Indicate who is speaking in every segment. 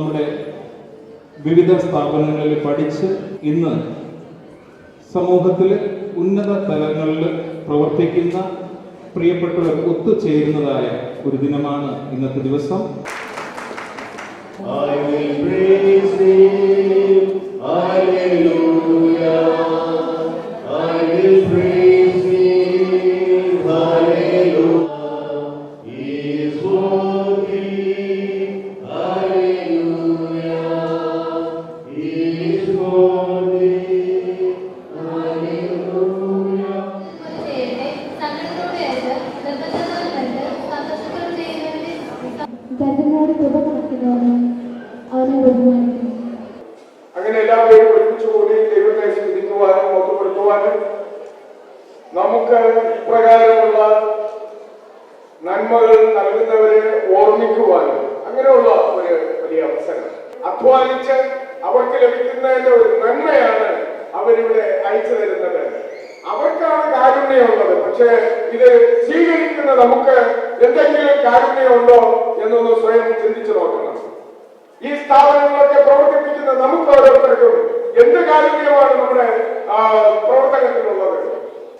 Speaker 1: നമ്മുടെ വിവിധ സ്ഥാപനങ്ങളിൽ പഠിച്ച് ഇന്ന് സമൂഹത്തിൽ ഉന്നത തലങ്ങളിൽ പ്രവർത്തിക്കുന്ന പ്രിയപ്പെട്ടവർ ഒത്തുചേരുന്നതായ ഒരു ദിനമാണ് ഇന്നത്തെ ദിവസം.
Speaker 2: I will praise Him, Hallelujah. I will praise Him, Hallelujah. He is worthy, Hallelujah. He is worthy, Hallelujah.
Speaker 3: അങ്ങനെ എല്ലാവരെയും ഒരുമിച്ച് കൂടി ദൈവത്തെ സ്തുതിക്കുവാനും മഹത്വപ്പെടുത്തുവാനും നമുക്ക് ഇപ്രകാരമുള്ള നന്മകൾ നൽകുന്നവരെ ഓർമ്മിക്കുവാനും അങ്ങനെയുള്ള ഒരു വലിയ അവസരം. അധ്വാനിച്ച് അവർക്ക് ലഭിക്കുന്നതിന്റെ ഒരു നന്മയാണ് അവരിവിടെ അയച്ചു തരുന്നത്. അവർക്കാണ് കാരുണ്യമുള്ളത്. പക്ഷേ ഇത് സ്വീകരിക്കുന്ന നമുക്ക് എന്തെങ്കിലും കാരുണ്യമുണ്ടോ എന്നൊന്ന് സ്വയം ചിന്തിച്ചു നോക്കണം. ഈ സ്ഥാപനങ്ങളൊക്കെ പ്രവർത്തിപ്പിക്കുന്ന നമുക്ക് ഓരോരുത്തർക്കും എന്ത് കാരുണ്യമാണ് നമ്മുടെ പ്രവർത്തനത്തിലുള്ളത്.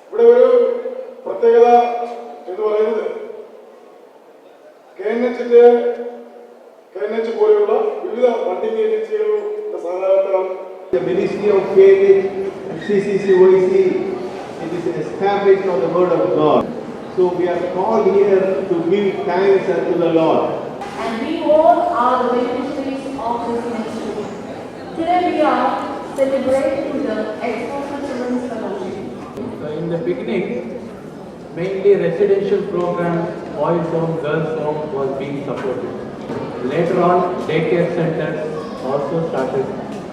Speaker 3: ഇവിടെ ഒരു പ്രത്യേകത എന്ന് പറയുന്നത് KNH പോലെയുള്ള വിവിധ ഫണ്ടിംഗ് ഏജൻസികളുടെ സഹായത്താൽ
Speaker 4: Ministry of Faith, CCCYC, it is established on the word of God. So we are called here to give thanks unto the Lord.
Speaker 5: And we all are the beneficiaries of this ministry. Today we are celebrating the Exposure Children's Fellowship.
Speaker 6: So in the beginning, mainly residential program, boys home, girls home was being supported. Later on, daycare centers also started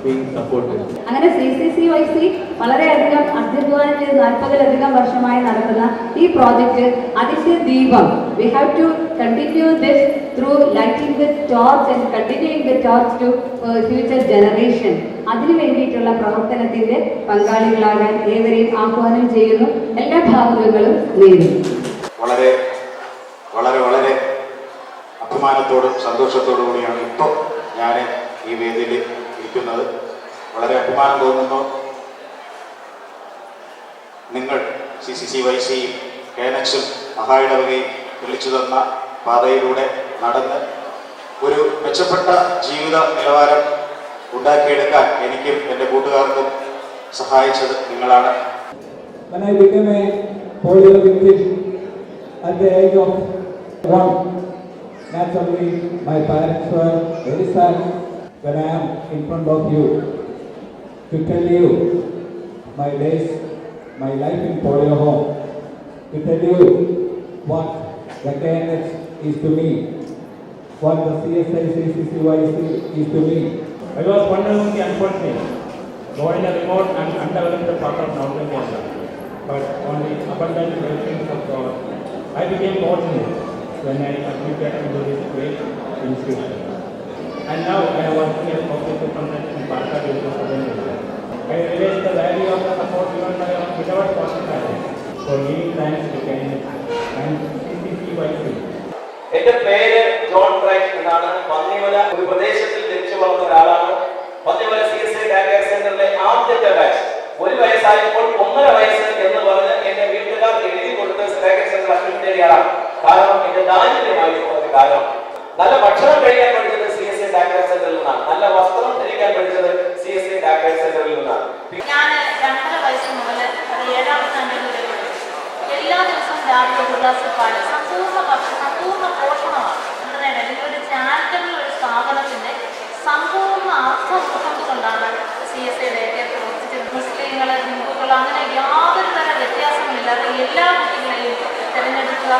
Speaker 6: being supported.
Speaker 7: അങ്ങനെ CCCYC വളരെയധികം അധ്വാനം ചെയ്ത് 40-ലധികം വർഷമായി നടത്തുന്ന ഈ project അതിന്റെ ദീപം. We have to continue this through lighting the torch and continuing the torch to future generation. അതിനു വേണ്ടിയിട്ടുള്ള പ്രവർത്തനത്തിന്റെ പങ്കാളികളാകാൻ ഏവരെയും ആഹ്വാനം ചെയ്യുന്നു. എല്ലാ ഭാഗങ്ങളും നേരുന്നു.
Speaker 8: വളരെ വളരെ വളരെ അഭിമാനത്തോടും സന്തോഷത്തോടു കൂടിയാണ് ഇപ്പോൾ ഞാൻ ഈ വേദിയിൽ ഇരിക്കുന്നത്. വളരെ അഭിമാനം തോന്നുന്നു. നിങ്ങൾ CCCYC KNHും മഹായിടവകയും തെളിച്ചു തന്ന പാതയിലൂടെ നടന്ന് ഒരു മെച്ചപ്പെട്ട ജീവിത നിലവാരം ഉണ്ടാക്കിയെടുക്കാൻ എനിക്കും എൻ്റെ കൂട്ടുകാർക്കും സഹായിച്ചത് നിങ്ങളാണ്.
Speaker 9: When I became a polio victim at the age of 1, naturally my parents were very sad when I am in front of you to tell you my days, my life in polio home, to tell you what the KNH is to me, what the CSI CCCYC is to me.
Speaker 6: I was wonderfully unfortunate, born in a remote and undeveloped part of northern Kerala, but on the abundant blessings of God, I became fortunate when I admitted into this great institution. And now I am working as public superintendent in Parka Division Southern India. I realized the value of the support given by our beloved foster parents for giving thanks to KNH and CCCYC.
Speaker 10: എന്റെ പേര് John Christ എന്നാണ്. പന്നിമല ഒരു പ്രദേശത്തിൽ ജനിച്ചു വളർന്ന ഒരാളാണ്. Pannimala CSI diagnose സെന്ററിലെ ആദ്യത്തെ batch 1 വയസ്സായപ്പോൾ 1.5 വയസ്സ് എന്ന് പറഞ്ഞ് എന്റെ വീട്ടുകാർ എഴുതി കൊടുത്ത് ഡയഗ്നോസ് സെന്റർ അഡ്മിഷൻ നേടിയാണ്. കാരണം എന്റെ ദാരിദ്ര്യമായിരുന്നു അതിന് കാരണം. നല്ല ഭക്ഷണം കഴിക്കാൻ പഠിച്ചത് CSI ഡയഗ്നോസ് സെന്ററിൽ നിന്നാണ്. നല്ല വസ്ത്രം ധരിക്കാൻ പഠിച്ചത് CSI ഡയഗ്നോസ് സെന്ററിൽ നിന്നാണ്.
Speaker 5: ഞാൻ 2.5 വയസ്സ് മുതൽ 7ാം സ്റ്റാൻഡേർഡ് വരെ പഠിച്ചു. എല്ലാ ദിവസവും രാവിലെ ഒരു ഗ്ലാസ് പാൽ, സമ്പൂർണ്ണ ഭക്ഷണം, സമ്പൂർണ്ണ പോഷണമാണ്. ഒരു ചാരിറ്റബിൾ ഒരു സ്ഥാപനത്തിന്റെ സമ്പൂർണ്ണ അർത്ഥം ഉൾക്കൊണ്ടുകൊണ്ടാണ് CSI ഡയഗ്നോസ് പ്രവർത്തിച്ചത്. മുസ്ലിങ്ങൾ, ഹിന്ദുക്കൾ അങ്ങനെ യാതൊരു തര വ്യത്യാസമില്ലാതെ എല്ലാ കുട്ടികളെയും തിരഞ്ഞെടുക്കുക,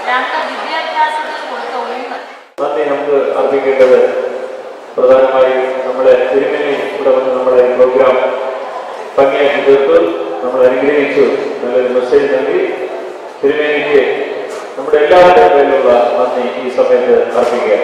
Speaker 5: 2 വിദ്യാഭ്യാസത്തിൽ കൊടുത്ത ഒന്ന്.
Speaker 2: നന്ദി നമുക്ക് അർപ്പിക്കേണ്ടത് പ്രധാനമായും നമ്മുടെ തിരുമേനി ഇവിടെ വന്ന് നമ്മുടെ ഈ പ്രോഗ്രാം ഭംഗിയാക്കി തീർത്തു, നമ്മൾ അനുഗ്രഹിച്ചു, നല്ലൊരു മെസ്സേജ് നൽകി. തിരുമേനിക്ക് നമ്മുടെ എല്ലാവരുടെ പേരിലുള്ള നന്ദി ഈ സമയത്ത് അർപ്പിക്കുക.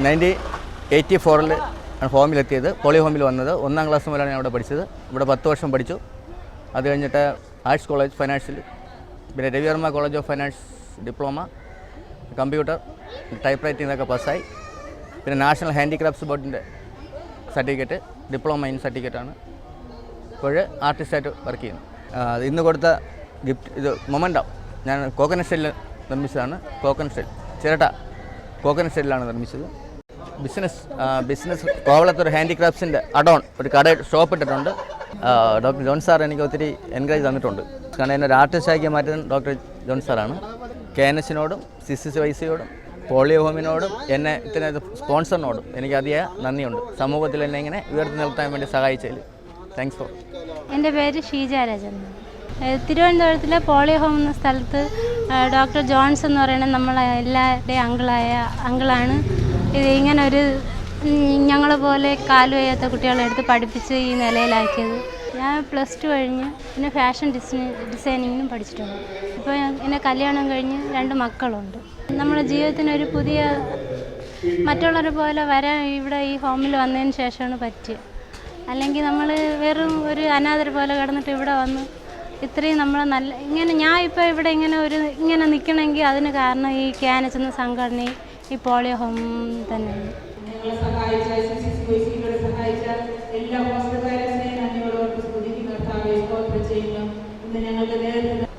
Speaker 11: 1984 ആണ് ഹോമിലെത്തിയത്. പോളിയോ ഹോമിൽ വന്നത് 1ാം ക്ലാസ് മുതലാണ് ഞാൻ അവിടെ പഠിച്ചത്. ഇവിടെ 10 വർഷം പഠിച്ചു. അത് കഴിഞ്ഞിട്ട് ആർട്സ് കോളേജ് ഫൈനാൻഷ്യൽ, പിന്നെ Ravi Varma college of finance diploma, computer, type റൈറ്റിംഗൊക്കെ പാസ്സായി. പിന്നെ നാഷണൽ ഹാൻഡിക്രാഫ്റ്റ്സ് ബോർഡിൻ്റെ സർട്ടിഫിക്കറ്റ്, ഡിപ്ലോമ ഇൻ സർട്ടിഫിക്കറ്റാണ്. ഇപ്പോൾ ആർട്ടിസ്റ്റായിട്ട് വർക്ക് ചെയ്യുന്നു. ഇന്ന് കൊടുത്ത ഗിഫ്റ്റ് ഇത് മൊമെൻ്റോ, ഞാൻ കോക്കനട്ട് സ്റ്റൈലിൽ നിർമ്മിച്ചതാണ്. കോക്കനട്ട് സ്റ്റൈൽ ചിരട്ട കോക്കനട്ട് സ്റ്റൈലിലാണ് നിർമ്മിച്ചത്. ബിസിനസ് കോവളത്തൊരു ഹാൻഡിക്രാഫ്റ്റ്സിൻ്റെ അഡോൺ ഒരു കട ഷോപ്പ് ഇട്ടിട്ടുണ്ട്. ഡോക്ടർ ജോൺ സാർ എനിക്ക് ഒത്തിരി എൻകറേജ് തന്നിട്ടുണ്ട്. കാരണം എന്നെ ഒരു ആർട്ടിസ്റ്റാക്കി മാറ്റുന്നത് ഡോക്ടർ ജോൺ സാറാണ്. KNSനോടും CCCYCയോടും പോളിയോ ഹോമിനോടും എന്നെ ഇത്ര സ്പോൺസറിനോടും എനിക്ക് അതിയായ നന്ദിയുണ്ട്. സമൂഹത്തിൽ എന്നെ ഇങ്ങനെ ഉയർത്തി നിർത്താൻ വേണ്ടി സഹായിച്ചതിൽ താങ്ക്സ് ഫോർ.
Speaker 12: എൻ്റെ പേര് ഷീജ രാജൻ. തിരുവനന്തപുരത്തിലെ പോളിയോ ഹോം എന്ന സ്ഥലത്ത് ഡോക്ടർ ജോൺസ് എന്ന് പറയുന്നത് നമ്മളെ എല്ലാവരുടെയും അങ്കിളാണ്. ഇത് ഇങ്ങനെ ഒരു ഞങ്ങളെ പോലെ കാല് വയ്യാത്ത കുട്ടികളെ എടുത്ത് പഠിപ്പിച്ച് ഈ നിലയിലാക്കിയത്. ഞാൻ +2 കഴിഞ്ഞ് പിന്നെ ഫാഷൻ ഡിസൈനിങ്ങിനും പഠിച്ചിട്ടുണ്ട്. ഇപ്പോൾ എൻ്റെ കല്യാണം കഴിഞ്ഞ് 2 മക്കളുണ്ട്. നമ്മുടെ ജീവിതത്തിനൊരു പുതിയ മറ്റുള്ളവരെ പോലെ വരാൻ ഇവിടെ ഈ ഹോമിൽ വന്നതിന് ശേഷമാണ് പറ്റിയത്. അല്ലെങ്കിൽ നമ്മൾ വെറും ഒരു അനാഥരെ പോലെ കിടന്നിട്ട് ഇവിടെ വന്ന് ഇത്രയും നമ്മൾ നല്ല ഇങ്ങനെ ഞാൻ ഇപ്പോൾ ഇവിടെ ഇങ്ങനെ നിൽക്കണമെങ്കിൽ അതിന് കാരണം ഈ KNS എന്ന സംഘടനയും ഈ പോളിയോ ഹോം തന്നെയാണ്.
Speaker 13: ഞങ്ങളെ സഹായിച്ച CCCYCയിലൂടെ സഹായിച്ച എല്ലാ ഹോസ്പിറ്റലുകാരെയും നന്ദിയോടുകൂടി സ്തുതിക്കുന്നു. കർത്താവേ, സ്തോത്രം ചെയ്യുന്നു. ഇന്ന് ഞങ്ങളുടെ നേതൃത്വം